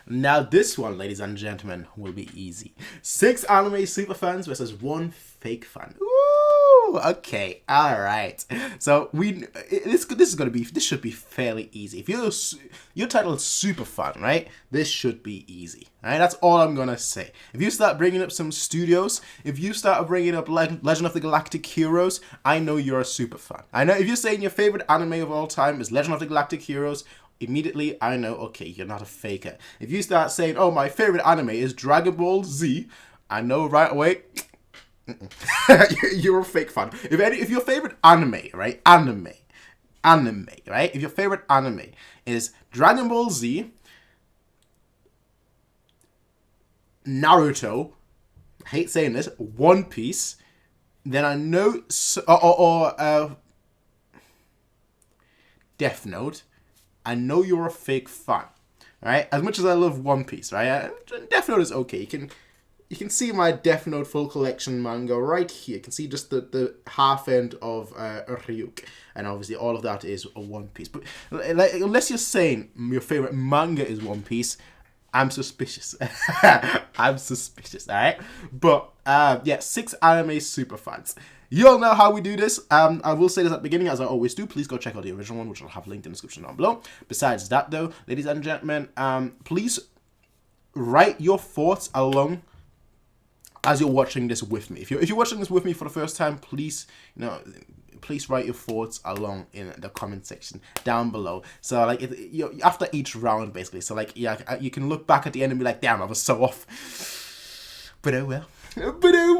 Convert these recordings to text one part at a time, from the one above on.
Now this one, ladies and gentlemen, will be easy. 6 anime super fans versus 1 fake fan. Ooh, okay, all right. So this should be fairly easy. If your title is super fan, right? This should be easy. All right, that's all I'm gonna say. If you start bringing up some studios, if you start bringing up Legend of the Galactic Heroes, I know you're a super fan. I know if you're saying your favorite anime of all time is Legend of the Galactic Heroes, immediately I know, okay, you're not a faker. If you start saying, oh, my favorite anime is Dragon Ball Z, I know right away, you're a fake fan. If your favorite anime, right, right, if your favorite anime is Dragon Ball Z, Naruto, I hate saying this, One Piece, then I know, Death Note, I know you're a fake fan, right? As much as I love One Piece, right? Death Note is okay. You can see my Death Note full collection manga right here. You can see just the half end of Ryuk, and obviously all of that is a One Piece. But unless you're saying your favorite manga is One Piece, I'm suspicious. I'm suspicious, all right? But yeah, 6 anime super fans. You all know how we do this. I will say this at the beginning, as I always do. Please go check out the original one, which I'll have linked in the description down below. Besides that, though, ladies and gentlemen, please write your thoughts along as you're watching this with me. If you're watching this with me for the first time, please, please write your thoughts along in the comment section down below. So like after each round, basically. So like yeah, you can look back at the end and be like, damn, I was so off. But oh well. But oh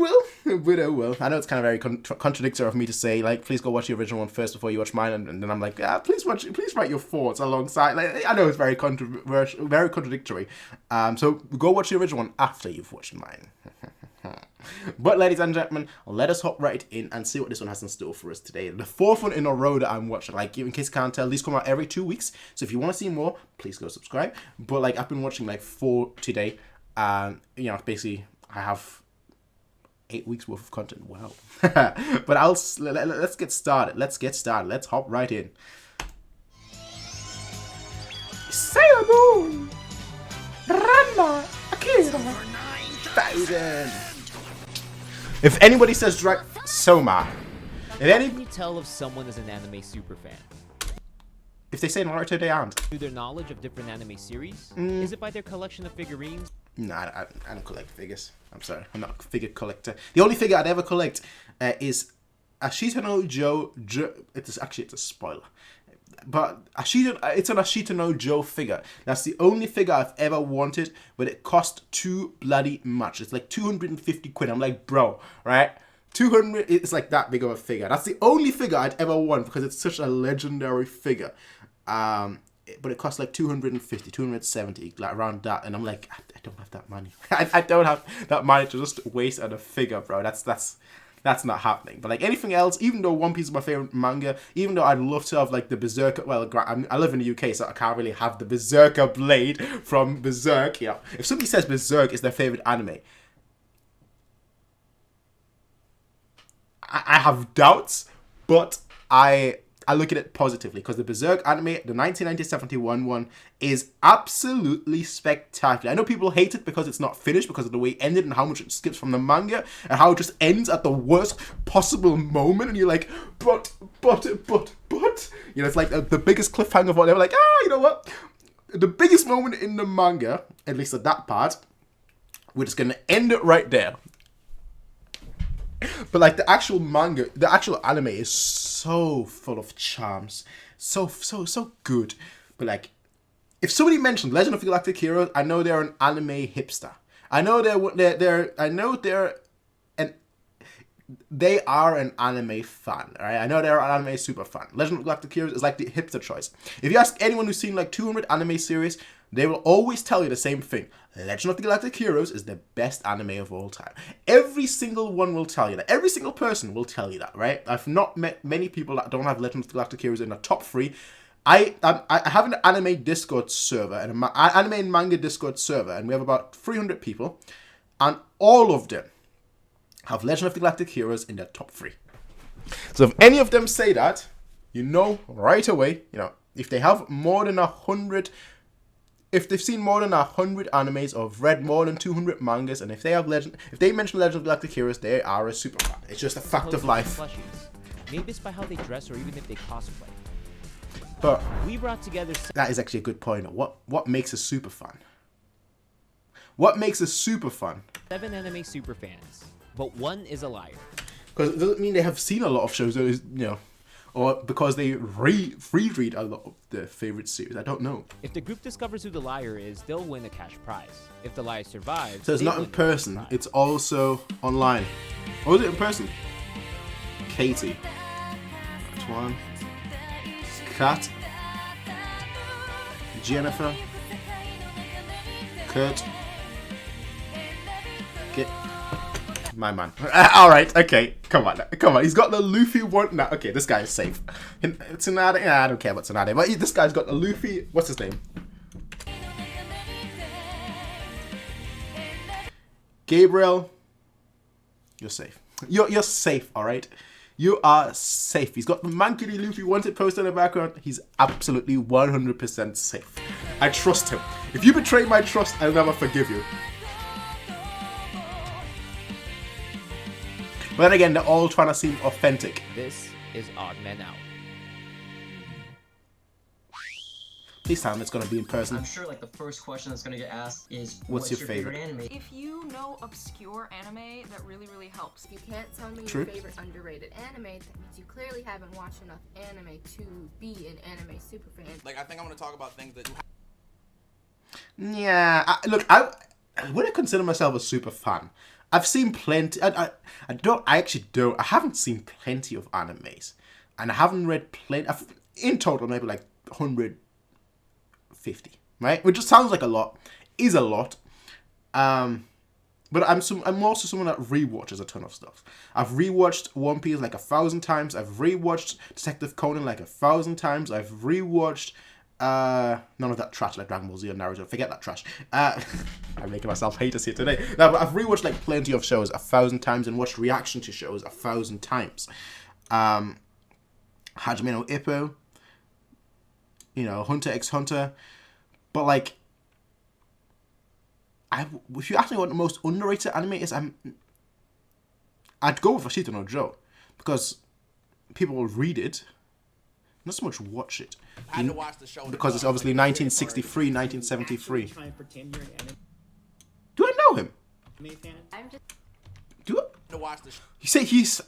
well. I know it's kind of very contradictory of me to say, like, please go watch the original one first before you watch mine, and then I'm like, please write your thoughts alongside. Like, I know it's very controversial, very contradictory. So go watch the original one after you've watched mine. But ladies and gentlemen, let us hop right in and see what this one has in store for us today. The 4th one in a row that I'm watching. Like, in case you can't tell, these come out every 2 weeks. So if you want to see more, please go subscribe. But like, I've been watching like 4 today, and basically I have 8 weeks worth of content. Wow. But let's get started. Let's hop right in. Sailor Moon, Ranma, Akira, 9,000. If anybody says Soma, How can you tell if someone is an anime superfan? If they say Naruto, they aren't. Through their knowledge of different anime series? Is it by their collection of figurines? No, I don't collect figures. I'm sorry, I'm not a figure collector. The only figure I'd ever collect is Ashita no Joe. It's a spoiler, but it's an Ashita no Joe figure. That's the only figure I've ever wanted, but it cost too bloody much. It's like 250 quid. I'm like, bro, right? 200. It's like that big of a figure. That's the only figure I'd ever want because it's such a legendary figure. But it costs like 250, 270, like around that, and I'm like, I don't have that money. I don't have that money to just waste on a figure, bro. That's not happening. But like anything else, even though One Piece is my favorite manga, even though I'd love to have like the Berserker, well, I live in the UK, so I can't really have the Berserker blade from Berserk. If somebody says Berserk is their favorite anime, I have doubts, but I look at it positively because the Berserk anime, the 1990-71 one, is absolutely spectacular. I know people hate it because it's not finished, because of the way it ended and how much it skips from the manga and how it just ends at the worst possible moment, and you're like, but, it's like the biggest cliffhanger of all. They were like, you know what? The biggest moment in the manga, at least at that part, we're just gonna end it right there. But like the actual manga, the actual anime is so full of charms, so good. But like, if somebody mentioned Legend of the Galactic Heroes, I know they're an anime hipster. I know they are an anime fan, right? I know they're an anime super fan. Legend of the Galactic Heroes is like the hipster choice. If you ask anyone who's seen like 200 anime series, they will always tell you the same thing. Legend of the Galactic Heroes is the best anime of all time. Every single one will tell you that. Every single person will tell you that, right? I've not met many people that don't have Legend of the Galactic Heroes in the top 3. I have an anime Discord server and an anime and manga Discord server, and we have about 300 people, and all of them have Legend of the Galactic Heroes in their top 3. So if any of them say that, you know right away, if they have more than 100, if they've seen more than 100 animes or have read more than 200 mangas, and if they mention Legend of Galactic Heroes, they are a super fan. It's just a fact of life. Maybe it's by how they dress or even if they cosplay. But we brought together. That is actually a good point. What makes a super fan? What makes a super fan? 7 anime super fans, but one is a liar. Because it doesn't mean they have seen a lot of shows, or because they reread a lot of their favorite series. I don't know. If the group discovers who the liar is, they'll win a cash prize. If the liar survives, so it's not in person. It's also online. Or is it in person? Katie, Antoine, Kat, Jennifer, Kurt. Get my man. All right, okay, come on. He's got the Luffy one. Now, okay, this guy is safe. Tsunade, I don't care about Tsunade, but this guy's got the Luffy. What's his name? Gabriel. You're safe. You're safe. All right. You are safe. He's got the Mankity Luffy wanted poster in the background. He's absolutely 100% safe. I trust him. If you betray my trust, I'll never forgive you. But then again, they're all trying to seem authentic. This is Odd Man Out. Please tell me it's gonna be in person. I'm sure like the first question that's gonna get asked is, what's your favorite anime? If you know obscure anime, that really helps. You can't tell me True. your favorite underrated anime. That means you clearly haven't watched enough anime to be an anime superfan. Like, I think I'm gonna talk about things that. Yeah, I wouldn't consider myself a super fan. I've seen plenty. I actually don't. I haven't seen plenty of animes, and I haven't read plenty. In total, maybe like 150, right? Which just sounds like a lot. Is a lot. But I'm also someone that rewatches a ton of stuff. I've rewatched One Piece like 1,000 times. I've rewatched Detective Conan like 1,000 times. I've rewatched none of that trash like Dragon Ball Z or Naruto. Forget that trash. I'm making myself hate us here today. No, but I've rewatched like plenty of shows 1,000 times and watched reaction to shows 1,000 times. Hajime no Ippo, Hunter x Hunter, but like, if you ask me what the most underrated anime is, I'd go with Ashita no Joe, because people will read it, not so much watch it. I had to watch the show because it's obviously 1963, 1973. Try and pretend you're an anime Do I know him? fan? I'm just Do I? to watch the show. You say he's...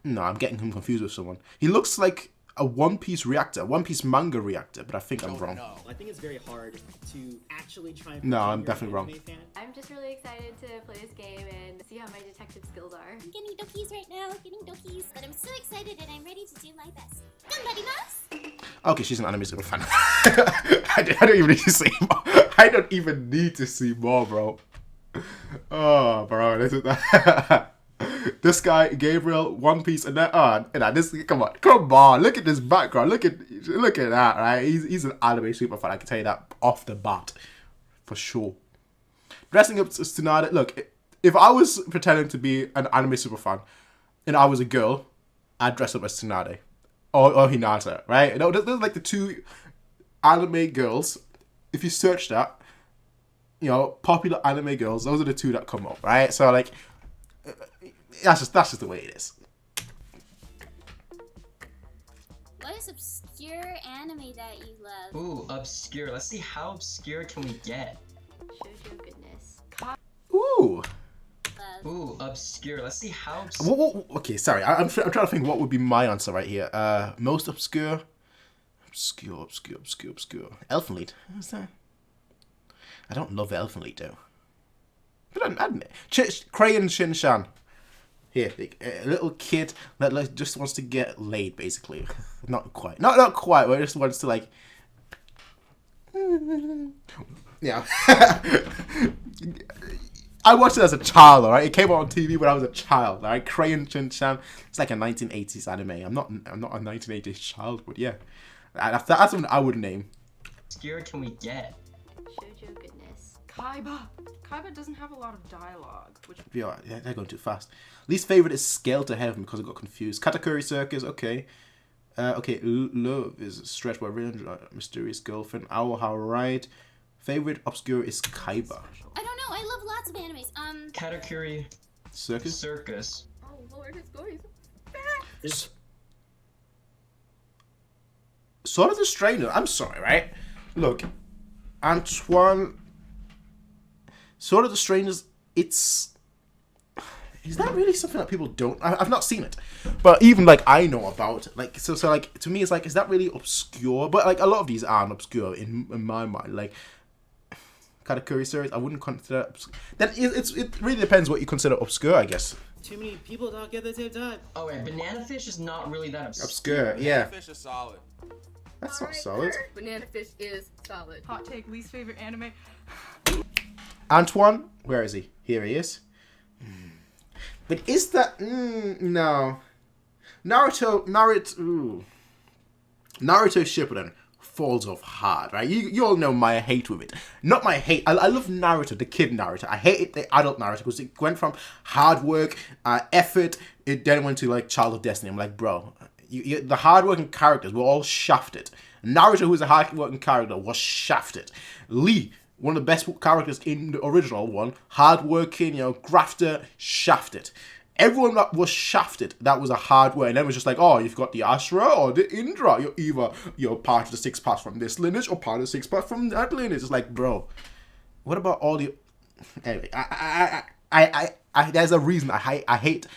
No, I'm getting him confused with someone. He looks like a One Piece reactor, One Piece manga reactor, but I think I'm wrong. No. I think it's very hard to actually try and No, pretend I'm you're definitely an wrong. anime fan. I'm just really excited to play this game and see how my detective skills are. I'm getting dokies right now, getting dokies. But I'm so excited and I'm ready to do my best. Somebody must! Okay, she's an anime super fan. I don't even need to see more. I don't even need to see more, bro. Oh, bro, this is that. This guy, Gabriel, One Piece, and then this. Come on! Look at this background. Look at that, right? He's an anime super fan. I can tell you that off the bat, for sure. Dressing up as Tsunade. Look, if I was pretending to be an anime super fan, and I was a girl, I'd dress up as Tsunade or Hinata, right? Those are like the two anime girls. If you search that, popular anime girls, those are the two that come up, right? So like. That's just the way it is. What is obscure anime that you love? Ooh, obscure. Let's see how obscure can we get. Shoujo goodness. Ooh. Ooh, obscure. Let's see how obscure. Okay, sorry. I'm trying to think what would be my answer right here. Most obscure. Obscure. Elfenlied. What's that? I don't love Elfenlied though. But I Crayon Shin-chan. Here, a little kid that just wants to get laid, basically. Not quite, but just wants to like. Yeah. I watched it as a child, alright? It came out on TV when I was a child, alright? Crayon Shin-chan. It's like a 1980s anime. I'm not a 1980s child, but yeah. That's something I would name. Obscure can we get? Shoujo goodness. Kaiba doesn't have a lot of dialogue, which Yeah, they're going too fast. Least favorite is Scale to Heaven because I got confused. Katakuri Circus, okay. Okay, Love is stretched by Rhythm, Mysterious Girlfriend. Owl How Right. favorite obscure is Kaiba. I don't know. I love lots of animes. Katakuri Circus? Circus. Oh lord, it's going so This Sword of the Stranger. I'm sorry, right? Look, Antoine. Sword of the Strangers. Is that really something that people don't? I've not seen it, but even like I know about it. Like so like to me, it's like, is that really obscure? But like a lot of these aren't obscure in my mind. Like Katakuri series, I wouldn't consider that obscure. Then it really depends what you consider obscure, I guess. too many people talk at the same time. Oh wait, Banana Fish is not really that obscure. Obscure, yeah. Fish is solid. That's not Alright, solid. Kurt. Banana Fish is solid. Hot take, least favorite anime. Antoine, where is he? Here he is. But is that no? Naruto Shippuden falls off hard, right? You all know my hate with it. Not my hate. I love Naruto, the kid Naruto. I hate the adult Naruto because it went from hard work, effort, it then went to like Child of Destiny. I'm like, bro, the hard-working characters were all shafted. Naruto, who was a hard-working character, was shafted. Lee, one of the best characters in the original one, hard-working, grafter, shafted. Everyone that was shafted, that was a hard work. And then it was just like, oh, you've got the Ashura or the Indra. You're part of the six paths from this lineage or part of the six paths from that lineage. It's like, bro, what about all the... Anyway, there's a reason I hate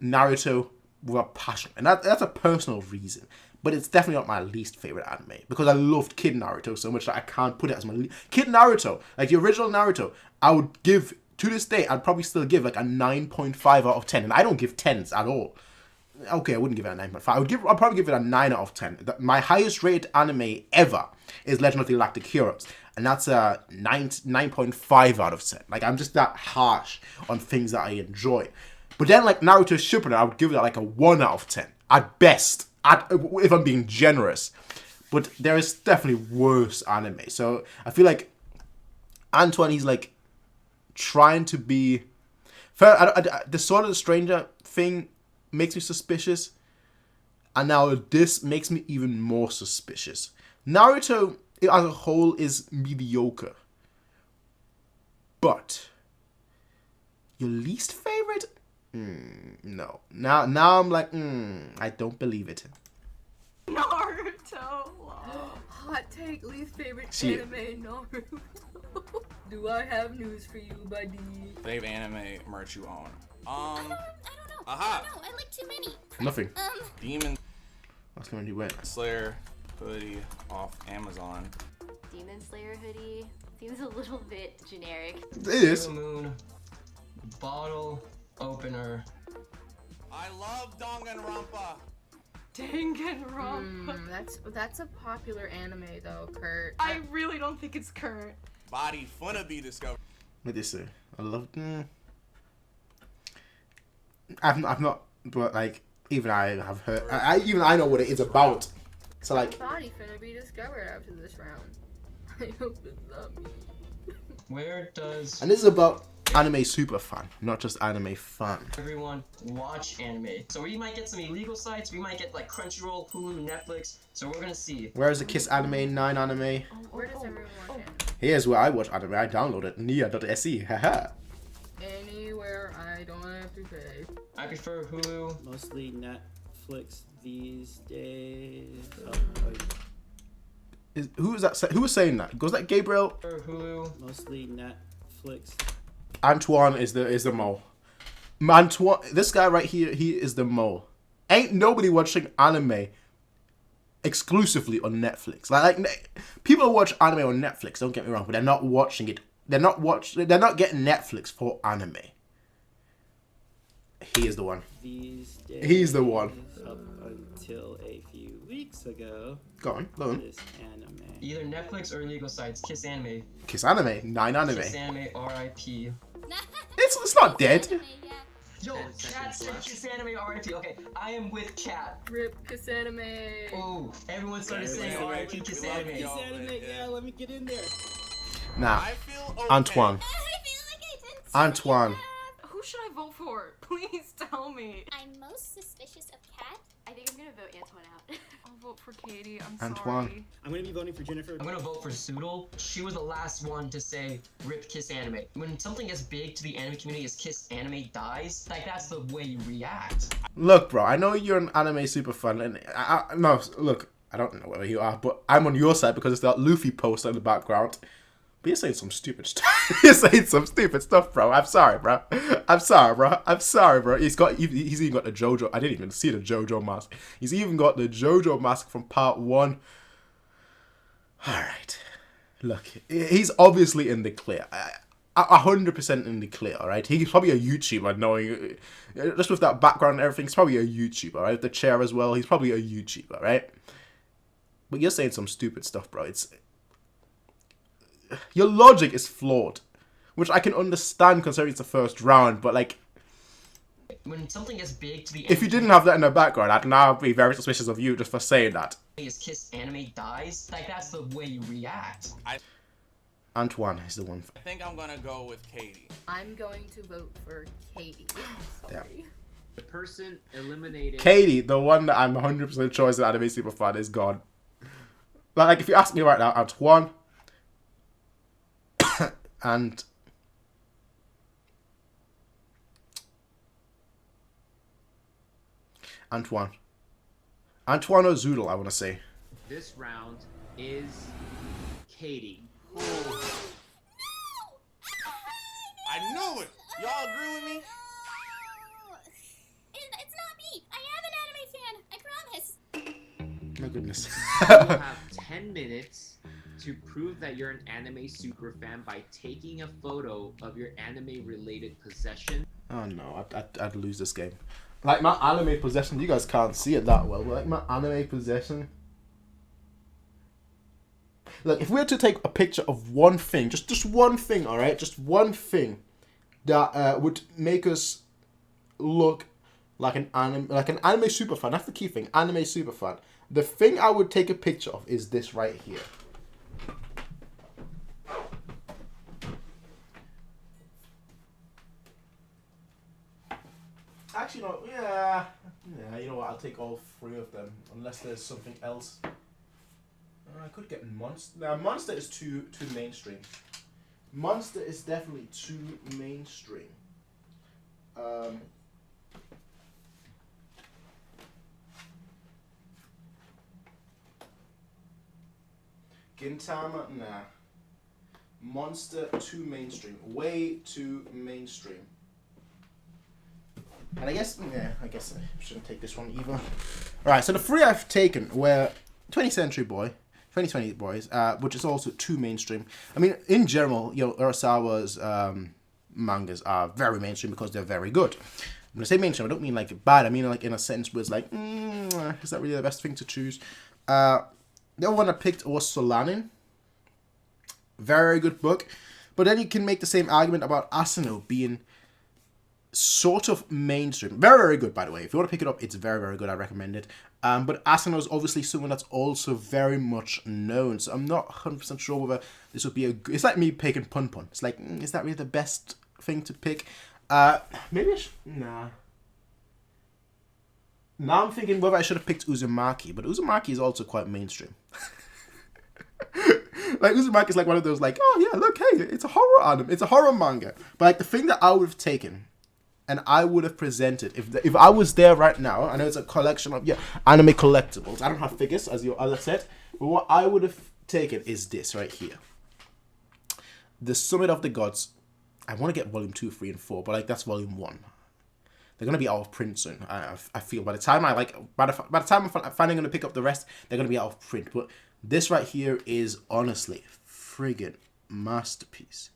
Naruto with a passion. And that's a personal reason. But it's definitely not my least favorite anime. Because I loved Kid Naruto so much that I can't put it as my least... Kid Naruto, like the original Naruto, I would give... To this day, I'd probably still give like a 9.5 out of 10. And I don't give 10s at all. Okay, I wouldn't give it a 9.5. I'd probably give it a 9 out of 10. My highest rated anime ever is Legend of the Galactic Heroes. And that's a 9.5 out of 10. Like, I'm just that harsh on things that I enjoy. But then, like, Naruto Shippuden, I would give it like a 1 out of 10. At best. If I'm being generous. But there is definitely worse anime. So, I feel like Antoine, he's like... trying to be fair. The Sword of the Stranger thing makes me suspicious, and now this makes me even more suspicious. Naruto as a whole is mediocre, but your least favorite? No. Now I'm like, I don't believe it. Naruto. Hot take, least favorite See. anime, Naruto. Do I have news for you, buddy? Favorite anime merch you own? I don't know. Aha. I don't know. I like too many. Nothing. Demon That's going to win. Slayer hoodie off Amazon. Demon Slayer hoodie seems a little bit generic. It is. Blue Moon bottle opener. I love Danganronpa. Danganronpa. That's a popular anime though, Kurt. I really don't think it's current. Body finna be discovered. What did they say? I love. I've not, but like even I have heard. I know what it is about. So like. Body finna be discovered after this round. I hope it's not me. Where does And this is about anime super fan, not just anime fan. everyone watch anime? So we might get some illegal sites. We might get like Crunchyroll, Hulu, Netflix. So we're gonna see. Where is the Kiss Anime 9 anime? Where does everyone watch anime? Here's where I watch anime. I downloaded nia.se. Haha. Anywhere I don't have to pay. I prefer Hulu. Mostly Netflix these days. Who is that? Who was saying that? Was that Gabriel? Prefer Hulu. Mostly Netflix. Antoine is the mole. Antoine, this guy right here, he is the mole. Ain't nobody watching anime exclusively on Netflix. Like people watch anime on Netflix. Don't get me wrong, but they're not watching it. They're not getting Netflix for anime. He is the one. These days. He's the one. Up until a few weeks ago. Go on. This anime. Either Netflix or illegal sites. Kiss Anime. Kiss Anime 9 anime. Kiss Anime. R.I.P. It's not dead. Anime, yeah. Yo, chat said Kiss Anime. R.I.P. Okay, I am with chat. Rip Kiss Anime. Oh, everyone started saying R.I.P. Kiss Anime. This anime, yeah, let me get in there. Nah. I feel okay. Antoine. I feel like I didn't. Antoine. Who should I vote for? Please tell me. I'm most suspicious of Cat. I think I'm gonna vote Antoine out. I'll vote for Katie. I'm Antoine. sorry. I'm gonna be voting for Jennifer. I'm gonna vote for Soodle. She was the last one to say rip Kiss Anime. When something as big to the anime community as Kiss Anime dies, like that's the way you react. Look, bro, I know you're an anime super fan, and no, look, I don't know whether you are, but I'm on your side because it's that Luffy poster in the background. But you're saying some stupid stuff. You're saying some stupid stuff, bro. I'm sorry, bro. I'm sorry, bro. I'm sorry, bro. He's even got the JoJo. I didn't even see the JoJo mask. He's even got the JoJo mask from part 1. All right. Look, he's obviously in the clear. 100% in the clear, all right? He's probably a YouTuber, knowing... Just with that background and everything, he's probably a YouTuber, right? The chair as well, he's probably a YouTuber, right? But you're saying some stupid stuff, bro. Your logic is flawed, which I can understand considering it's the first round, but like... When something as big to the if you didn't have that in the background, I'd now be very suspicious of you just for saying that. as Kiss Anime dies, like that's the way you react. Antoine is the one. I think I'm gonna go with Katie. I'm going to vote for Katie. Sorry. The person eliminated. Katie, the one that I'm 100% sure is an anime super fan, is gone. Like, if you ask me right now, Antoine and Antoine or Zoodle, I want to say. This round is Katie. I knew it! Y'all agree with me? It's not me. I am an anime fan. I promise. My goodness. You have 10 minutes to prove that you're an anime superfan by taking a photo of your anime-related possession. Oh no, I'd lose this game. Like, my anime possession, you guys can't see it that well, but like my anime possession... Look, if we were to take a picture of one thing, just one thing, alright? Just one thing that would make us look like an anime superfan. That's the key thing, anime superfan. The thing I would take a picture of is this right here. Actually, no, yeah, you know what, I'll take all 3 of them, unless there's something else. I could get Monster. Now, Monster is too mainstream. Monster is definitely too mainstream. Gintama, nah. Monster, too mainstream. Way too mainstream. And I guess I shouldn't take this one either. Alright, so the 3 I've taken were 20th Century Boy, 2020 Boys, which is also too mainstream. I mean, in general, you know, Urasawa's mangas are very mainstream because they're very good. When I say mainstream, I don't mean like bad. I mean like in a sense where it's like, is that really the best thing to choose? The other one I picked was Solanin. Very good book. But then you can make the same argument about Asano being sort of mainstream. Very, very good, by the way. If you want to pick it up, it's very, very good. I recommend it. But Asano is obviously someone that's also very much known. So I'm not 100% sure whether this would be a... It's like me picking Pun Pun. It's like, is that really the best thing to pick? Maybe I should... Nah. Now I'm thinking whether I should have picked Uzumaki. But Uzumaki is also quite mainstream. Like, Uzumaki is like one of those, like, oh yeah, look, hey, it's a horror anime. It's a horror manga. But like the thing that I would have taken... And I would have presented, if I was there right now, I know it's a collection of anime collectibles. I don't have figures, as I said. But what I would have taken is this right here. The Summit of the Gods. I want to get volume 2, 3, and 4, but like that's volume 1. They're going to be out of print soon, I feel. By the time I'm finally going to pick up the rest, they're going to be out of print. But this right here is honestly friggin' masterpiece.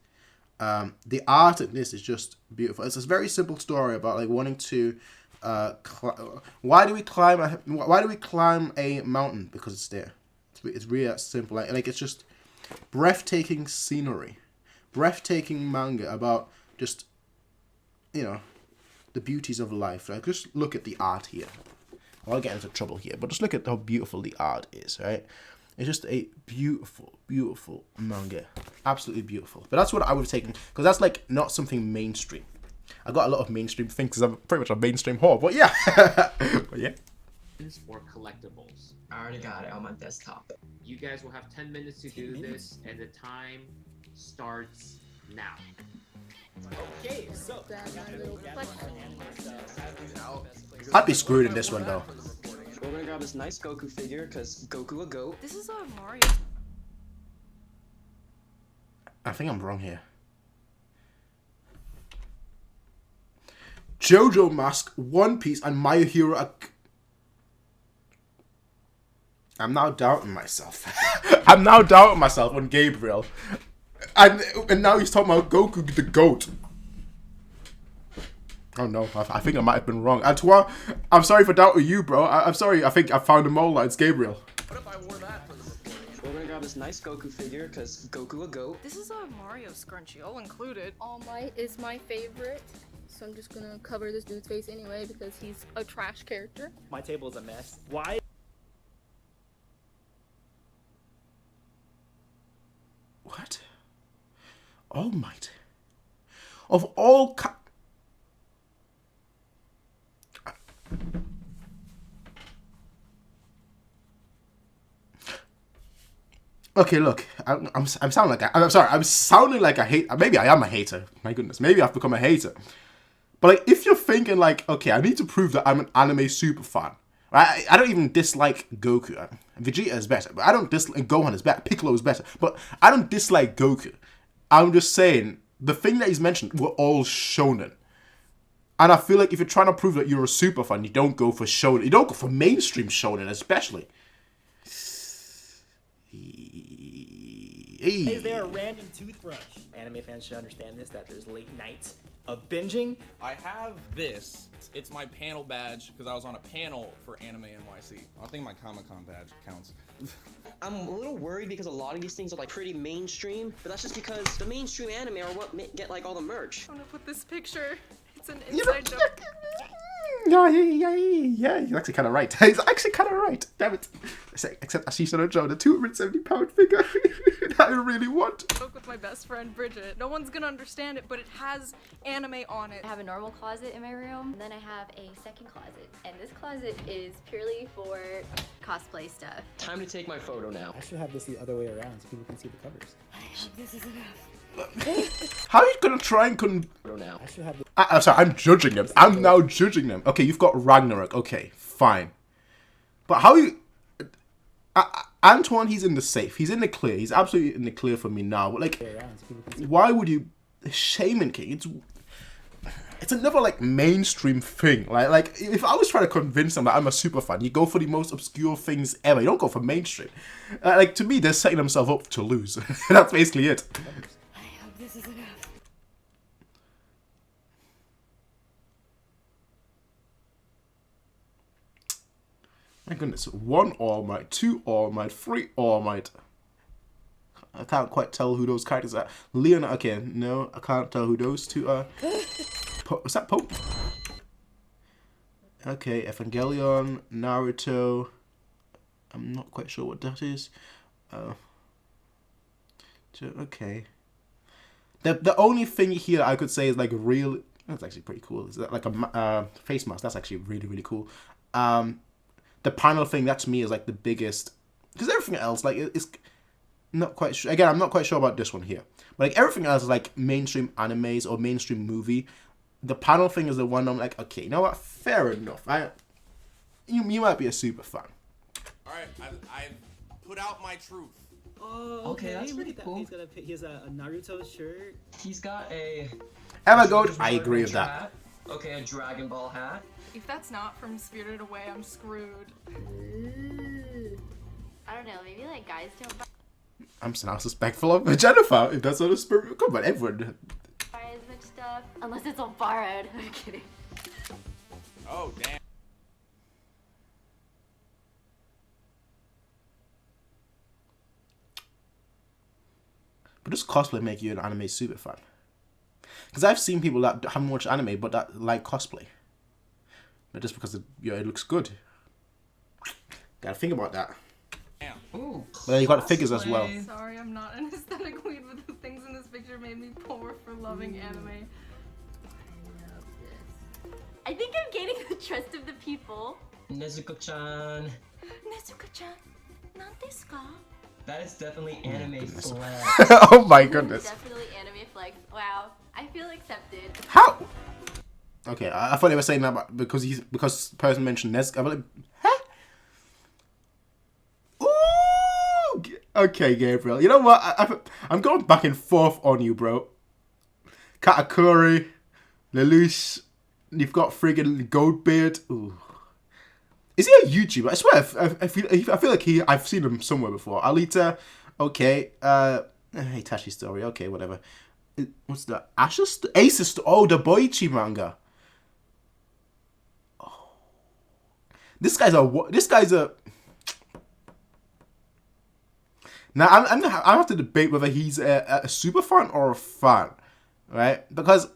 The art in this is just beautiful. It's a very simple story about like wanting to why do we climb a mountain? Because it's there. It's really that simple. Like it's just breathtaking scenery, breathtaking manga about just, you know, the beauties of life. Like just look at the art here. I'll get into trouble here, but just look at how beautiful the art is, right? It's just a beautiful, beautiful manga. Absolutely beautiful. But that's what I would have taken, because that's like not something mainstream. I got a lot of mainstream things because I'm pretty much a mainstream whore. But yeah, but yeah. Or collectibles. I already got it on my desktop. You guys will have 10 minutes to do this, and the time starts now. Okay, so I'd be screwed in this one though. We're gonna grab this nice Goku figure, because Goku a goat. This is a Mario. I think I'm wrong here. JoJo mask, One Piece, and My Hero. I'm now doubting myself. I'm now doubting myself on Gabriel. And now he's talking about Goku the GOAT. Oh no, I think I might have been wrong. Antoine, I'm sorry for doubting you, bro. I'm sorry, I think I found a mole. It's Gabriel. What if I wore that for the We're gonna grab this nice Goku figure, because Goku a goat. This is a Mario scrunchie, all included. All Might is my favorite, so I'm just gonna cover this dude's face anyway because he's a trash character. my table is a mess. Why? What? All Might. Of all Okay, look, I'm sounding like I'm sorry, I'm sounding like a hate. Maybe I am a hater. My goodness, maybe I've become a hater. But like, if you're thinking like, okay, I need to prove that I'm an anime super fan. Right? I don't even dislike Goku. Vegeta is better, but I don't dislike Gohan is better. Piccolo is better, but I don't dislike Goku. I'm just saying the thing that he's mentioned were all shonen. And I feel like if you're trying to prove that you're a super fan, you don't go for shonen. You don't go for mainstream shonen, especially. Is there a random toothbrush? Anime fans should understand this, that there's late nights of binging. I have this. It's my panel badge because I was on a panel for Anime NYC. I think my Comic-Con badge counts. I'm a little worried because a lot of these things are like pretty mainstream, but that's just because the mainstream anime are what get like all the merch. I'm gonna put this picture. It's an inside joke. Yeah. He's actually kind of right. He's actually kind of right. Damn it. Except Ashisha Joe, the 270-pound figure that I really want. Joke with my best friend Bridget. No one's gonna understand it, but it has anime on it. I have a normal closet in my room, and then I have a second closet. And this closet is purely for cosplay stuff. Time to take my photo now. I should have this the other way around so people can see the covers. I hope this is enough. How are you gonna try and Now. I should have the I'm sorry, I'm judging them. I'm now judging them. Okay, you've got Ragnarok. Okay, fine. But how you... Antoine, he's in the safe. He's in the clear. He's absolutely in the clear for me now. But like, around so people can see. why would you... Shaman King, it's another like mainstream thing. Like if I was trying to convince them that I'm a super fan, you go for the most obscure things ever. You don't go for mainstream. Like to me, they're setting themselves up to lose. That's basically it. I hope this is enough. My goodness, 1 All Might, 2 All Might, 3 All Might. I can't quite tell who those characters are. Leon, okay, no, I can't tell who those two are. Was that Pope? Okay, Evangelion, Naruto. I'm not quite sure what that is. Okay. The only thing here I could say is like real. That's actually pretty cool. Is that like a face mask? That's actually really, really cool. The panel thing, that to me is like the biggest, because everything else like it's not quite sure. Again, I'm not quite sure about this one here, but like everything else is like mainstream animes or mainstream movie. The panel thing is the one I'm like, okay, you know what? Fair enough. You might be a super fan. All right, I've put out my truth. Oh, Okay, that's look pretty at that. cool. He has a Naruto shirt. He's got a... Evergoat, I agree with that. hat. Okay, a Dragon Ball hat. If that's not from Spirited Away, I'm screwed. I don't know, maybe like guys don't I'm so now suspectful of Jennifer, if that's what a spirit will come, but everyone. buy as much stuff unless it's all borrowed. I'm kidding. Oh, damn. But does cosplay make you an anime super fan? Because I've seen people that haven't watched anime but that like cosplay. But just because it looks good. Gotta think about that. Damn. Ooh, But then you got the figures as well. cosplay. Sorry, I'm not an aesthetic queen, but the things in this picture made me poor for loving anime. I think I'm gaining the trust of the people. Nezuko-chan. Nezuko-chan, not this guy. That is definitely anime flex. Oh my goodness. Definitely anime flex. Wow, I feel accepted. How? Okay, I thought they were saying that because the person mentioned Nezuko. I'm like, huh? Ooh. Okay, Gabriel. You know what? I'm going back and forth on you, bro. Katakuri, Lelouch, you've got friggin' Goldbeard. Ooh. Is he a YouTuber? I swear, I feel like I've seen him somewhere before. Alita, okay. Itachi Story, okay, whatever. What's that? Aces, oh, the Boichi manga. Oh. This guy's a. Now I have to debate whether he's a super fan or a fan, right? Because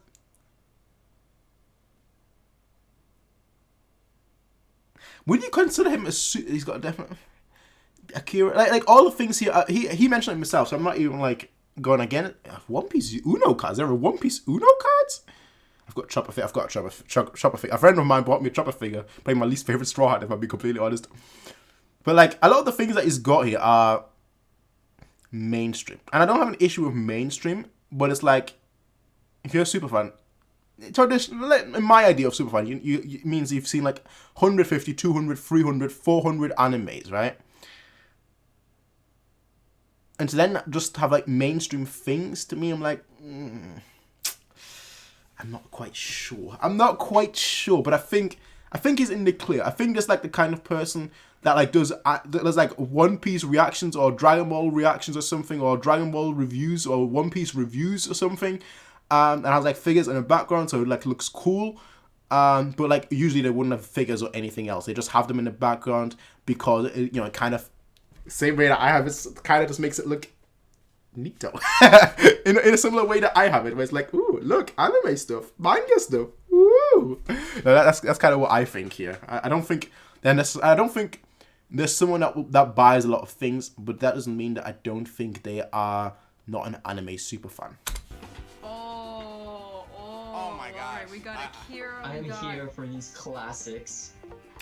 would you consider him he's got a definite Akira, like all the things here. He mentioned it himself, so I'm not even like going again. One Piece Uno cards. There are One Piece Uno cards. I've got Chopper figure. I've got a Chopper figure. A friend of mine bought me a Chopper figure. Playing my least favorite Straw Hat, if I'll be completely honest. But like a lot of the things that he's got here are mainstream, and I don't have an issue with mainstream. But it's like if you're a super fan. Traditional, in my idea of superfan, you means you've seen like 150, 200, 300, 400 animes, right? And to then just have like mainstream things, to me, I'm like, I'm not quite sure. But I think he's in the clear. I think there's like the kind of person that like does like One Piece reactions or Dragon Ball reactions or something, or Dragon Ball reviews or One Piece reviews or something. And has like figures in the background, so it like looks cool. But like usually they wouldn't have figures or anything else. They just have them in the background because it, it kind of same way that I have it, kind of just makes it look neato. in a similar way that I have it, where it's like, ooh, look, anime stuff, manga stuff. Ooh, no, that's kind of what I think here. I don't think there's someone that buys a lot of things, but that doesn't mean that I don't think they are not an anime super fan. We got Akira. I'm here for these classics.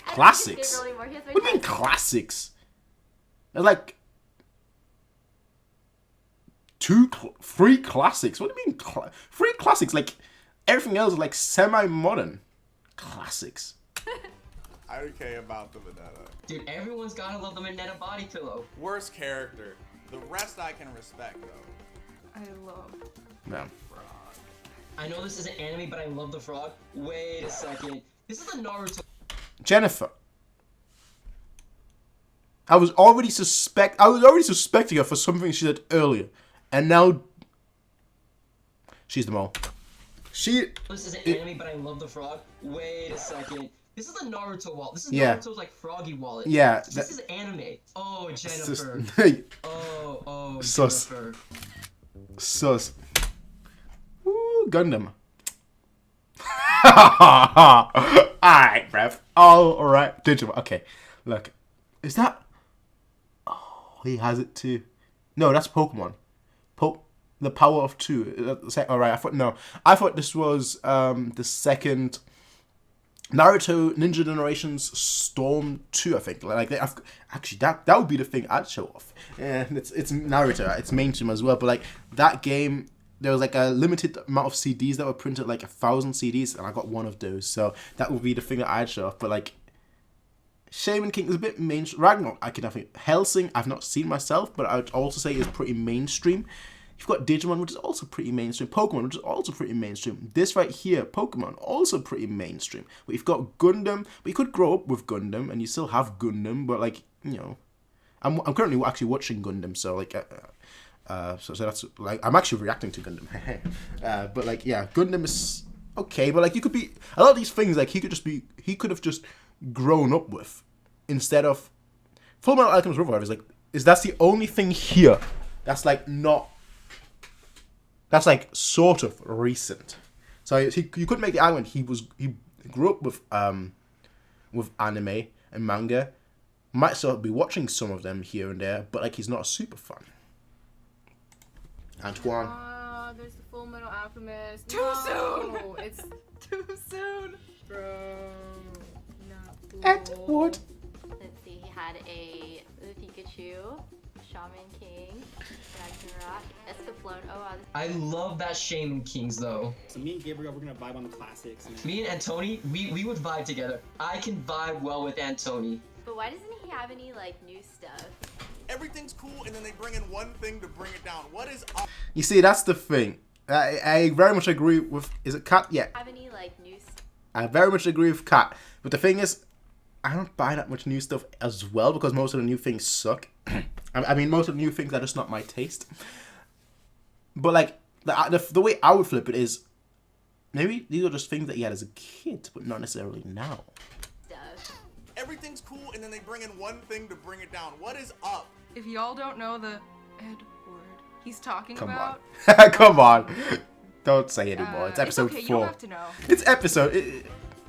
Classics? What do you mean classics? There's like 3 classics. What do you mean 3 classics? Like everything else is like semi-modern classics. I don't care about the Vendetta. Dude, everyone's gotta love the Mineta body pillow. Worst character. The rest I can respect though. I love. No. I know this isn't anime, but I love the frog. Wait a second. This is the Naruto. Jennifer. I was already suspecting her for something she said earlier, and now she's the mole. This isn't anime, but I love the frog. Wait a second. This is the Naruto wallet. This is Naruto's like froggy wallet. Yeah. This is anime. Oh, Jennifer. Oh, Sus. Jennifer. Sus. Ooh, Gundam. Alright, bruv. Alright. Digital. Okay. Look. Is that... Oh, he has it too. No, that's Pokemon. The Power of 2. Alright, I thought this was the second... Naruto Ninja Generations Storm 2, I think. Actually, that would be the thing I'd show off. Yeah, it's Naruto. It's mainstream as well. But like that game... There was like a limited amount of CDs that were printed, like 1,000 CDs, and I got one of those. So that would be the thing that I'd show off. But like, Shaman King is a bit mainstream. Ragnarok, I could have Hellsing, I've not seen myself, but I would also say is pretty mainstream. You've got Digimon, which is also pretty mainstream. Pokemon, which is also pretty mainstream. This right here, Pokemon, also pretty mainstream. But you've got Gundam, but you could grow up with Gundam, and you still have Gundam, but like, I'm currently actually watching Gundam, so like... So that's like I'm actually reacting to Gundam, but like yeah, Gundam is okay, but like you could be a lot of these things like he could have just grown up with instead of Full Metal Alchemist Brotherhood that's the only thing here that's like not that's like sort of recent. So you could make the argument he grew up with anime and manga, might still be watching some of them here and there, but like he's not a super fan. Antoine. There's the Full Metal Alchemist. Too soon! It's too soon. Bro, not cool. Edward. Let's see, he had a Pikachu, Shaman King, Ragnarok, Escaflowne. Oh wow. I love that Shaman Kings though. So me and Gabriel, we're gonna vibe on the classics. And Me and Antoni, we would vibe together. I can vibe well with Antoni. But why doesn't he have any like new stuff? Everything's cool, and then they bring in one thing to bring it down. What is up? You see, that's the thing. I very much agree with. Is it Kat? Yeah. Have any like new stuff? I very much agree with Kat. But the thing is, I don't buy that much new stuff as well because most of the new things suck. I mean, most of the new things are just not my taste. But like the way I would flip it is, maybe these are just things that he had as a kid, but not necessarily now. Everything's cool, and then they bring in one thing to bring it down. What is up? If y'all don't know the Edward he's talking Come about, on. Come on. Don't say anymore. It's episode okay, 4. you don't have to know. It's episode.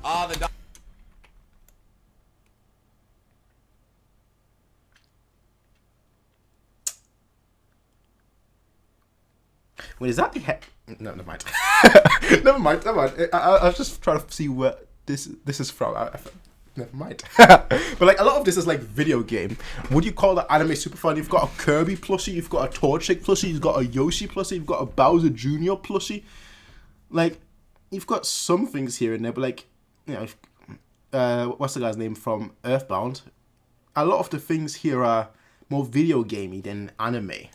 The Wait, is that the head? No, never mind. Never mind. I was just trying to see where this is from. Never mind. But like a lot of this is like video game. Would you call that anime super fun? You've got a Kirby plushie, you've got a Torchic plushie, you've got a Yoshi plushie, you've got a Bowser Jr. plushie. Like, you've got some things here and there, but like, you know, what's the guy's name from Earthbound? A lot of the things here are more video gamey than anime.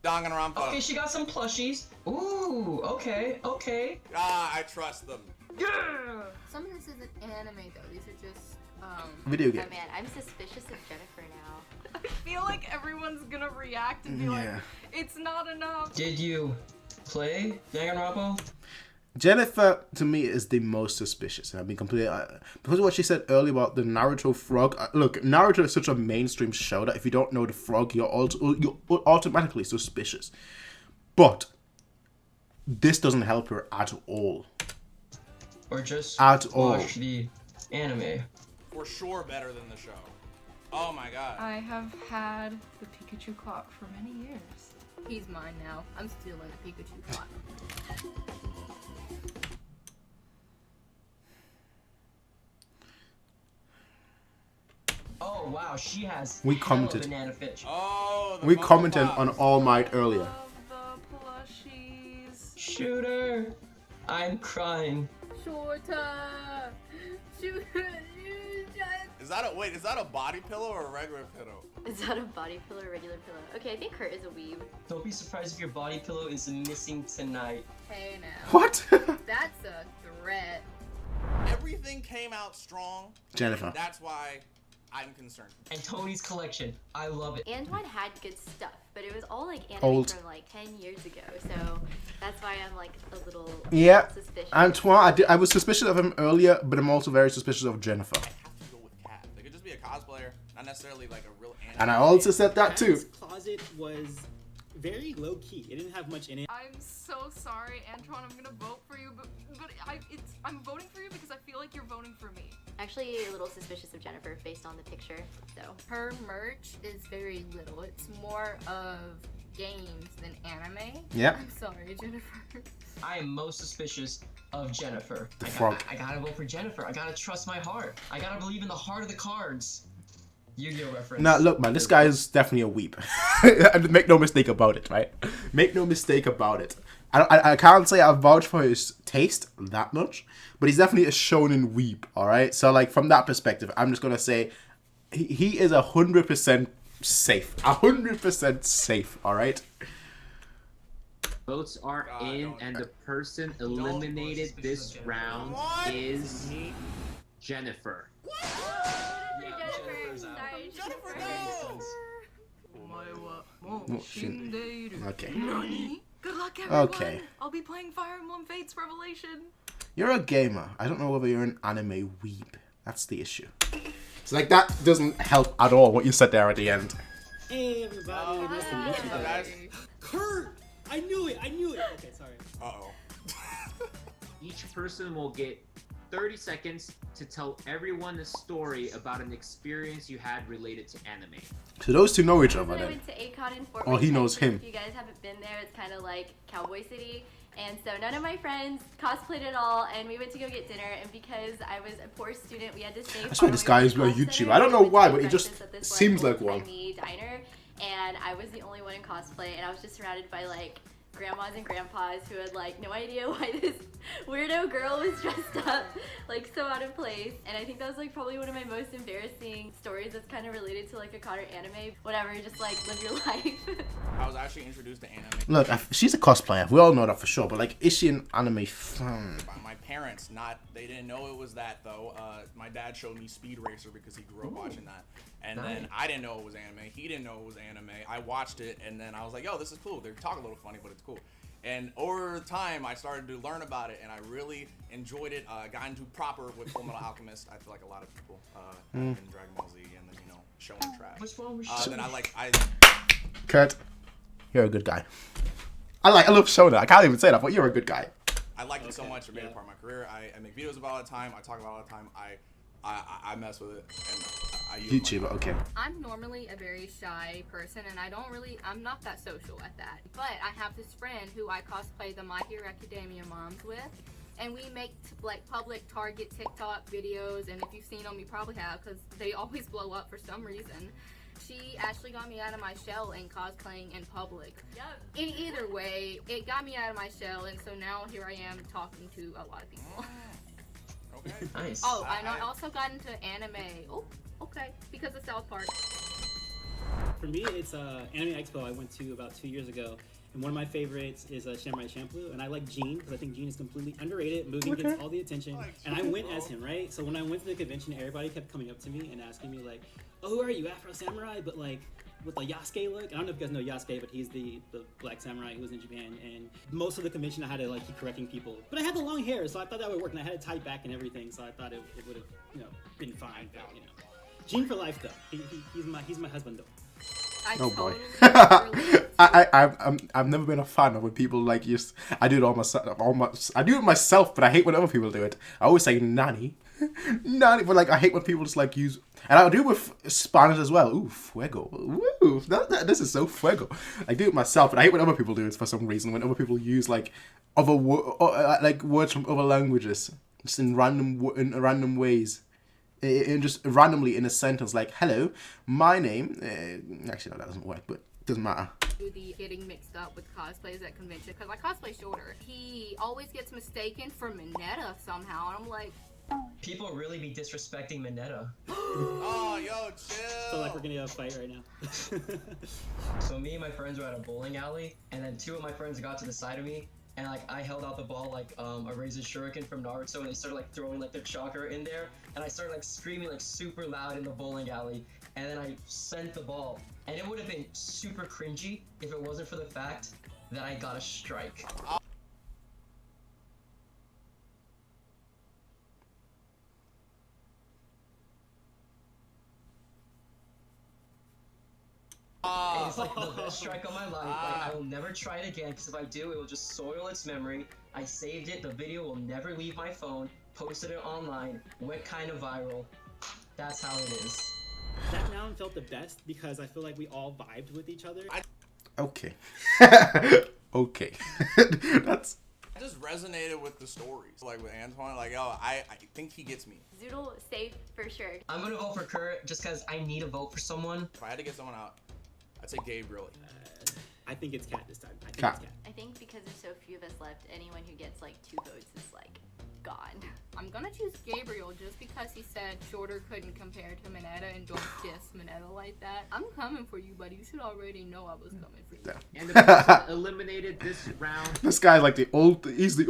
Okay, she got some plushies. Ooh, okay. I trust them. Yeah! Some of this isn't anime though. These are just video games. Oh man, I'm suspicious of Jennifer now. I feel like everyone's gonna react and be like, it's not enough. Did you play Danganronpa? Jennifer, to me, is the most suspicious. And I've been completely... because of what she said earlier about the Naruto frog... look, Naruto is such a mainstream show that if you don't know the frog, you're automatically suspicious. But this doesn't help her at all. Or just at all. Watch the anime. For sure better than the show. Oh my god. I have had the Pikachu clock for many years. He's mine now. I'm stealing the Pikachu clock. Oh wow, she has We hella commented. banana fish. Oh, We commented on All Might earlier. Shooter, I'm crying. Shorter. Shooter. Is that a body pillow or a regular pillow? Is that a body pillow or regular pillow? Okay, I think Kurt is a weeb. Don't be surprised if your body pillow is missing tonight. Hey now. What? That's a threat. Everything came out strong. Jennifer. That's why I'm concerned. And Tony's collection, I love it. Antoine had good stuff, but it was all like anime Old. from like 10 years ago, so that's why I'm like a little suspicious. Antoine, I was suspicious of him earlier, but I'm also very suspicious of Jennifer. They could just be a cosplayer, not necessarily like a real anime. And I also said that too. His closet was very low key. It didn't have much in it. I'm so sorry, Antoine. I'm gonna vote for you, but I'm voting for you because I feel like you're voting for me. Actually, a little suspicious of Jennifer based on the picture, so. Her merch is very little. It's more of games than anime. Yep. I'm sorry, Jennifer. I am most suspicious of Jennifer. The frog. I gotta vote for Jennifer. I gotta trust my heart. I gotta believe in the heart of the cards. Yu-Gi-Oh reference. Now, look, man, this guy is definitely a weep. Make no mistake about it, right? Make no mistake about it. I can't say I vouch for his taste that much, but he's definitely a shonen weep, all right? So, like, from that perspective, I'm just going to say he is 100% safe. 100% safe, all right? Votes are in, and the person eliminated this round is Jennifer. Okay. Good luck, everyone. Okay. I'll be playing Fire Emblem Fates Revelation. You're a gamer. I don't know whether you're an anime weep. That's the issue. It's like that doesn't help at all what you said there at the end. Hey everybody, nice to meet you guys. Kurt! I knew it! Okay, sorry. Uh-oh. Each person will get 30 seconds to tell everyone a story about an experience you had related to anime. So those two know each other I then. went to Akon in Fort Oh, he Worth, knows Texas. him. If you guys haven't been there, it's kind of like Cowboy City. And so none of my friends cosplayed at all, and we went to go get dinner, and because I was a poor student, we had to stay I swear this guy is a YouTuber. I don't know why, but he just seems like one. Diner, and I was the only one in cosplay, and I was just surrounded by like grandmas and grandpas who had like no idea why this weirdo girl was dressed up like so out of place. And I think that was like probably one of my most embarrassing stories that's kind of related to like a Connor anime. Whatever, just like live your life. I was actually introduced to anime. Look, she's a cosplayer. We all know that for sure. But like, is she an anime fan? My parents, they didn't know it was that though. My dad showed me Speed Racer because he grew up watching that. And then I didn't know it was anime. He didn't know it was anime. I watched it, and then I was like, yo, this is cool. They talk a little funny, but it's cool. And over time, I started to learn about it, and I really enjoyed it. Got into proper with Full Metal Alchemist. I feel like a lot of people in Dragon Ball Z, and then, Shonen trash. Which one was then Kurt, you're a good guy. I love Shonen. I can't even say that, but you're a good guy. I liked it so much. It made it part of my career. I make videos about it all the time. I talk about it all the time. I mess with it, and I use YouTuber, okay. I'm normally a very shy person, and I'm not that social at that. But I have this friend who I cosplay the My Hero Academia moms with, and we make like public target TikTok videos, and if you've seen them, you probably have, because they always blow up for some reason. She actually got me out of my shell in cosplaying in public. Yep. In either way, it got me out of my shell, and so now here I am talking to a lot of people. Okay. Nice. Oh, and I also got into anime. Oh, okay, because of South Park. For me, it's Anime Expo I went to about 2 years ago, and one of my favorites is Samurai Champloo, and I like Gene because I think Gene is completely underrated. Movie gets all the attention, and I went as him, right? So when I went to the convention, everybody kept coming up to me and asking me like, "Oh, who are you, Afro Samurai?" But like with the Yasuke look. I don't know if you guys know Yasuke, but he's the black samurai who was in Japan. And most of the convention, I had to like keep correcting people, but I had the long hair, so I thought that would work, and I had it tied back and everything, so I thought it would have been fine. But Gene for life though. He's my husband though. Oh boy. I've never been a fan of when people like I do it all myself. I do it myself, but I hate when other people do it. I always say nanny, nanny, but like I hate when people just like use, and I do it with Spanish as well. Ooh, fuego. Woo, this is so fuego. I do it myself, but I hate when other people do it for some reason. When other people use like other words from other languages just in random ways. In just randomly in a sentence like, hello, my name, actually no, that doesn't work, but it doesn't matter. The getting mixed up with cosplays at convention, because I cosplay shorter. He always gets mistaken for Mineta somehow, and I'm like... People really be disrespecting Mineta. Oh, yo, chill! So like we're gonna have a fight right now. So me and my friends were at a bowling alley, and then two of my friends got to the side of me, and like I held out the ball like a razor shuriken from Naruto, and they started like throwing like their chakra in there, and I started like screaming like super loud in the bowling alley, and then I sent the ball, and it would have been super cringy if it wasn't for the fact that I got a strike. And it's like the best strike of my life. Like, I will never try it again, because if I do, it will just soil its memory. I saved it. The video will never leave my phone. Posted it online. Went kind of viral. That's how it is. That round felt the best because I feel like we all vibed with each other. Okay. Okay. That's... I just resonated with the stories, like with Antoine, like, yo, I think he gets me. Zoodle safe for sure. I'm gonna vote for Kurt just because I need a vote for someone. If I had to get someone out, I'd say Gabriel. I think it's Kat this time. I think Kat. it's Kat. I think because there's so few of us left, anyone who gets like 2 votes is like gone. I'm gonna choose Gabriel just because he said shorter couldn't compare to Mineta and don't diss Mineta like that. I'm coming for you, buddy. You should already know I was coming for you. Yeah. And the person eliminated this round. This guy's like he's the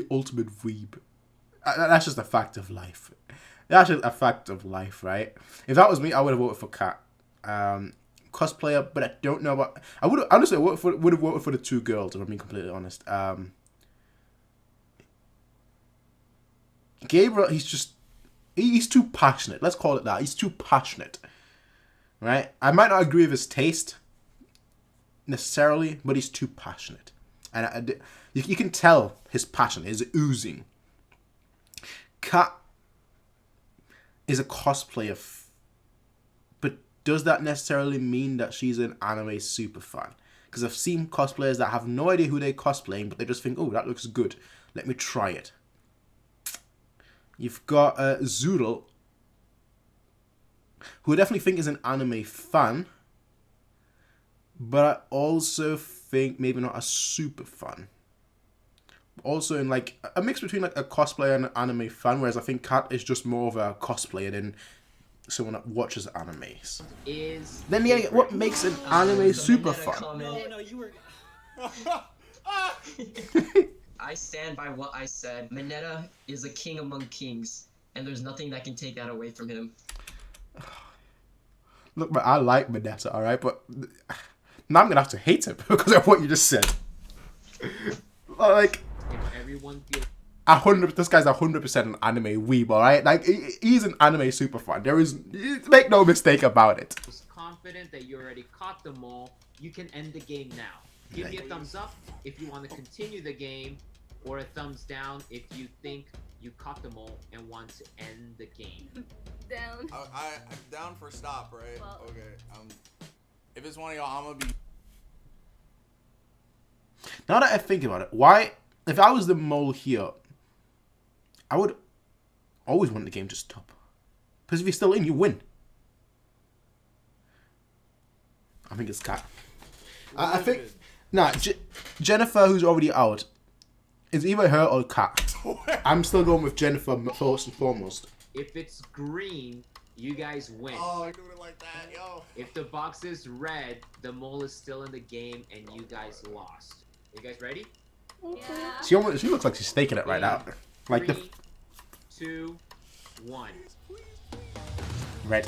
ultimate weeb. That's just a fact of life. That's just a fact of life, right? If that was me, I would have voted for Kat. Cosplayer, but I don't know about... I would have voted for the 2 girls, if I'm being completely honest. Gabriel, he's too passionate. Let's call it that. He's too passionate, right? I might not agree with his taste necessarily, but he's too passionate, and you can tell his passion is oozing. Kat is a cosplayer, but does that necessarily mean that she's an anime super fan? Because I've seen cosplayers that have no idea who they're cosplaying, but they just think, oh, that looks good. Let me try it. You've got Zoodle, who I definitely think is an anime fan, but I also think maybe not a super fan. Also in like a mix between like a cosplayer and an anime fan, whereas I think Kat is just more of a cosplayer than someone that watches animes. Then yeah, what makes an anime super fun? No, you were. I stand by what I said. Mineta is a king among kings, and there's nothing that can take that away from him. Look, I like Mineta, alright, but now I'm gonna have to hate him because of what you just said. Like, everyone feels 100. This guy's 100% an anime weeb, alright? Like, he's an anime super fan. There is, make no mistake about it. confident that you already caught them all, you can end the game now. Give me a thumbs up if you want to continue the game, or a thumbs down if you think you caught them all and want to end the game. Down. I'm down for stop, right? Well, okay. If it's one of y'all, I'm gonna be. Now that I think about it, why? If I was the mole here, I would always want the game to stop. Because if you're still in, you win. I think it's Kat. I think Jennifer, who's already out, is either her or Kat. I'm still going with Jennifer first and foremost. If it's green, you guys win. Oh, I doing it like that, yo. If the box is red, the mole is still in the game and you guys lost. You guys ready? Yeah. She looks like she's staking it right now. Like 3, 2, 1. Red.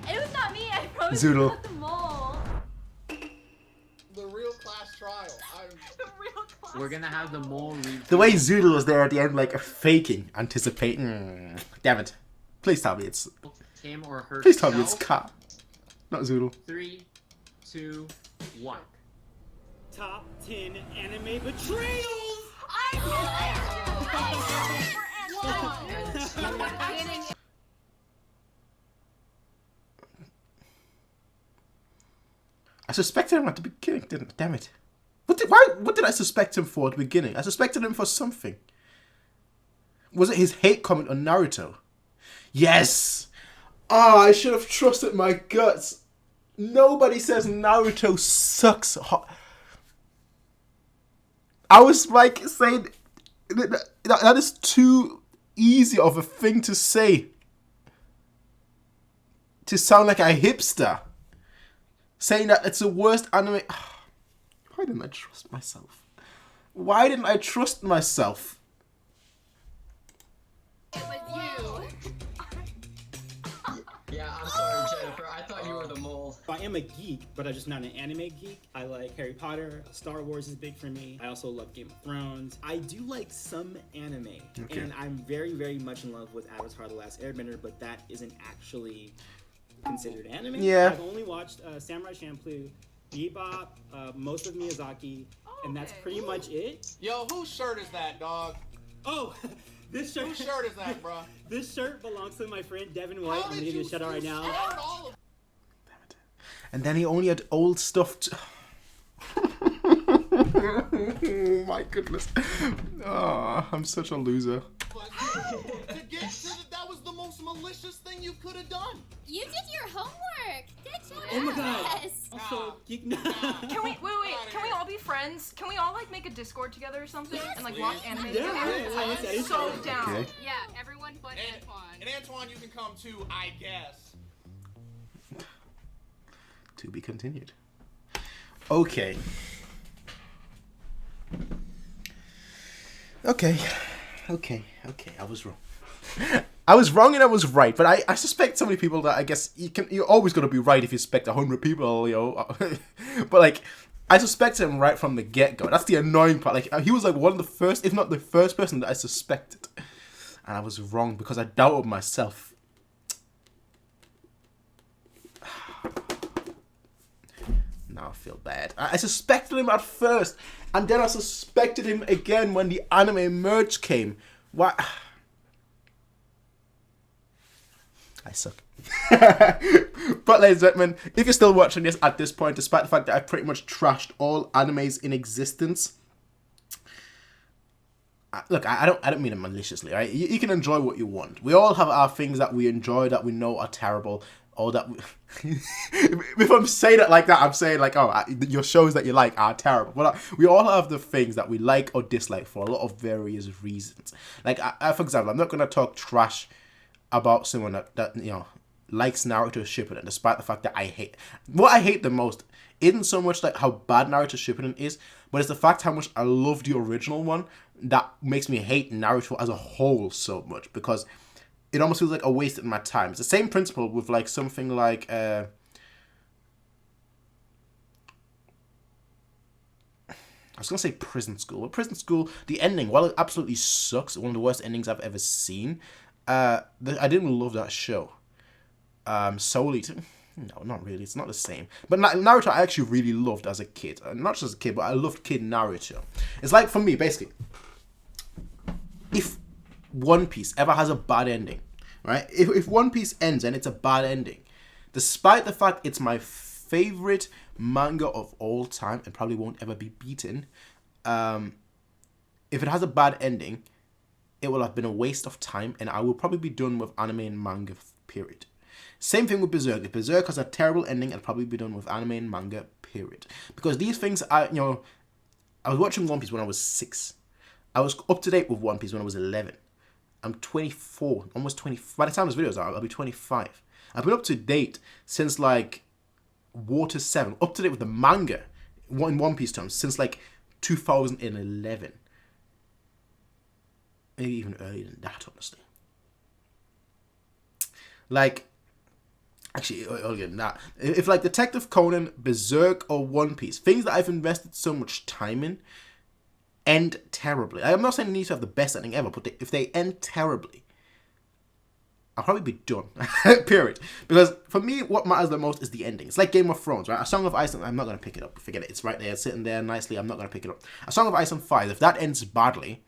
It was not me, I promise. Zoodle. Not the mole. The real class trial. The real class. We're gonna have the mole read. The way Zoodle was there at the end, like faking, anticipating. Damn it! Please tell me it's. Him or her. Please tell me it's Kat, not Zoodle. 3, 2, 1. Top 10 anime betrayals. I suspected him at the beginning, didn't I? Damn it. What did I suspect him for at the beginning? I suspected him for something. Was it his hate comment on Naruto? Yes! Ah, I should have trusted my guts. Nobody says Naruto sucks. I was like saying that is too easy of a thing to say. To sound like a hipster. Saying that it's the worst anime. Why didn't I trust myself? Why didn't I trust myself? It was Yeah, I'm sorry, Jennifer. I thought you were the mole. I am a geek, but I'm just not an anime geek. I like Harry Potter. Star Wars is big for me. I also love Game of Thrones. I do like some anime. Okay. And I'm very, very much in love with Avatar: The Last Airbender, but that isn't actually considered anime. Yeah. I've only watched Samurai Champloo, Bebop, most of Miyazaki, and that's pretty much it. Yo, whose shirt is that, dog? Oh, this shirt. Whose shirt is that, bro? This shirt belongs to my friend Devin White. I'm gonna give you a shout out right now. All of And then he only had old stuff to... Oh my goodness. Oh, I'm such a loser. to get to that was the most malicious thing you could have done. You did your homework. Good job. Oh my god. Yes. Also, geek. Can we wait? Can we all be friends? Can we all like make a Discord together or something and like watch anime Yeah, together? yeah, I'm so down. Okay. Yeah, everyone but Antoine. And Antoine, you can come too, I guess. To be continued. Okay. Okay. I was wrong. I was wrong and I was right, but I suspect so many people that I guess you're always gonna be right if you suspect 100 people, you know. But like, I suspected him right from the get-go. That's the annoying part. Like, he was like one of the first, if not the first person that I suspected, and I was wrong because I doubted myself. Now I feel bad. I suspected him at first, and then I suspected him again when the anime merge came. Why? I suck. But ladies and gentlemen, if you're still watching this at this point, despite the fact that I pretty much trashed all animes in existence, look, I don't mean it maliciously, right? You can enjoy what you want. We all have our things that we enjoy that we know are terrible, or that if I'm saying it like that, I'm saying like, oh, your shows that you like are terrible. But we all have the things that we like or dislike for a lot of various reasons. Like, for example, I'm not going to talk trash about someone that you know, likes Naruto Shippuden, despite the fact that I hate... What I hate the most isn't so much like how bad Naruto Shippuden is, but it's the fact how much I love the original one that makes me hate Naruto as a whole so much, because it almost feels like a waste of my time. It's the same principle with like something like I was gonna say Prison School, but Prison School, the ending, while it absolutely sucks, one of the worst endings I've ever seen, I didn't love that show. Solely to... No, not really. It's not the same. But Naruto I actually really loved as a kid. Not just as a kid, but I loved Kid Naruto. It's like, for me, basically, if One Piece ever has a bad ending, right? If One Piece ends and it's a bad ending, despite the fact it's my favorite manga of all time and probably won't ever be beaten, if it has a bad ending, it will have been a waste of time and I will probably be done with anime and manga, period. Same thing with Berserk. If Berserk has a terrible ending, I'll probably be done with anime and manga, period. Because these things are, you know, I was watching One Piece when I was 6. I was up to date with One Piece when I was 11. I'm 24, almost 20. By the time this video is out, I'll be 25. I've been up to date since like Water 7. Up to date with the manga in One Piece terms since like 2011. Maybe even earlier than that, honestly. Like, actually, earlier than that. If like Detective Conan, Berserk, or One Piece, things that I've invested so much time in, end terribly. I'm not saying they need to have the best ending ever, but if they end terribly, I'll probably be done. Period. Because for me, what matters the most is the ending. It's like Game of Thrones, right? A Song of Ice and... I'm not going to pick it up. Forget it. It's right there. It's sitting there nicely. I'm not going to pick it up. A Song of Ice and Fire, if that ends badly,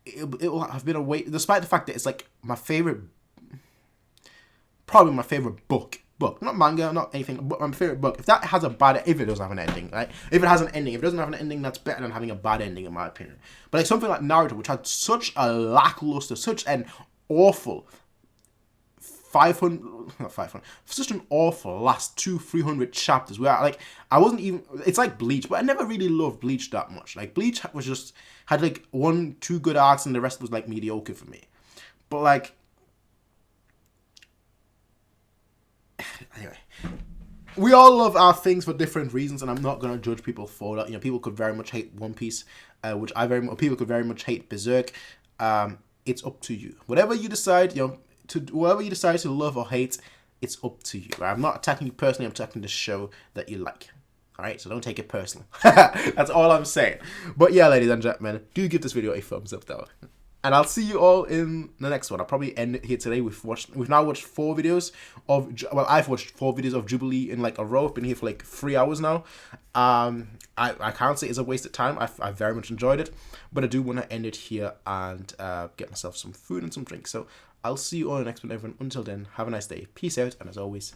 it will have been a wait, despite the fact that it's like my favorite, probably my favorite book, not manga, not anything, but my favorite book. If that has a bad, if it doesn't have an ending, right? If it has an ending, if it doesn't have an ending, that's better than having a bad ending, in my opinion. But like something like Naruto, which had such a lackluster, such an awful 500, such an awful last 200-300 chapters where like I wasn't even, it's like Bleach, but I never really loved Bleach that much. Like Bleach was just, had like 1-2 good arcs and the rest was like mediocre for me. But like, anyway, we all love our things for different reasons, and I'm not gonna judge people for that. You know, people could very much hate One Piece, people could very much hate Berserk. It's up to you. Whatever you decide, you know, whatever you decide to love or hate, it's up to you. Right? I'm not attacking you personally. I'm attacking the show that you like. All right, so don't take it personal. That's all I'm saying. But yeah, ladies and gentlemen, do give this video a thumbs up though. And I'll see you all in the next one. I'll probably end it here today. We've now watched 4 videos of, well, I've watched 4 videos of Jubilee in like a row. I've been here for like 3 hours now. I can't say it's a waste of time. I very much enjoyed it. But I do want to end it here and get myself some food and some drinks. So I'll see you all in the next one, everyone. Until then, have a nice day. Peace out. And as always,